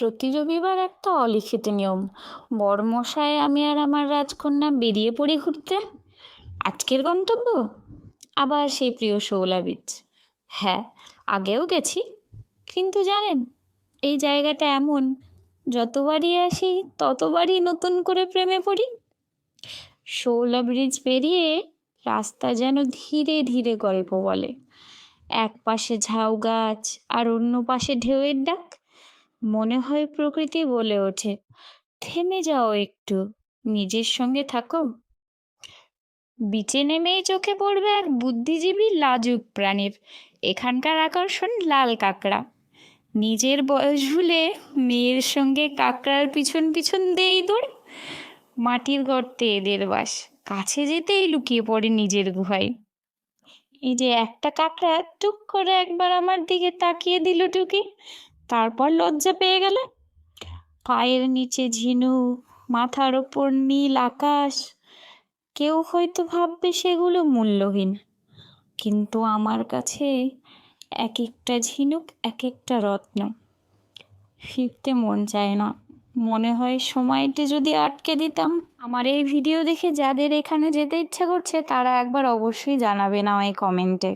প্রতি রবিবার একটা অলিখিত নিয়ম, বড়মশাই আমি আর আমার রাজকন্যা বেরিয়ে পড়ি ঘুরতে। আজকের গন্তব্য আবার সেই প্রিয় শোলা বিচ। হ্যাঁ, আগেও গেছি, কিন্তু জানেন, এই জায়গাটা এমন, যতবারই আসি ততবারই নতুন করে প্রেমে পড়ি। শোলা ব্রিজ পেরিয়ে রাস্তা যেন ধীরে ধীরে গল্প বলে। এক পাশে ঝাউ গাছ আর অন্য পাশে ঢেউয়ের ডাক। মনে হয় প্রকৃতি বলে ওঠে, থেমে যাও একটু, নিজের সঙ্গে থাকো। বিচে নেমেই চোখে পড়বে এক বুদ্ধিজীবী লাজুক প্রাণীর এখানকার আকর্ষণ, লাল কাঁকড়া। নিজের বয়স ভুলে মেয়ের সঙ্গে কাঁকড়ার পিছন পিছন দেই দৌড়। মাটির গর্তে এদের বাস, কাছে যেতেই লুকিয়ে পড়ে নিজের গুহায়। এই যে একটা কাঁকড়া টুক করে একবার আমার দিকে তাকিয়ে দিল টুকি, তারপর লজ্জা পেয়ে গেল। পায়ের নিচে ঝিনুক, মাথার ওপর নীল আকাশ। কেউ হয়তো ভাববে সেগুলো মূল্যহীন, কিন্তু আমার কাছে এক একটা ঝিনুক এক একটা রত্ন। ফিরতে মন চায় না, মনে হয় সময়টা যদি আটকে দিতাম। আমার এই ভিডিও দেখে যাদের এখানে যেতে ইচ্ছা করছে তারা একবার অবশ্যই জানাবেন আমায় কমেন্টে।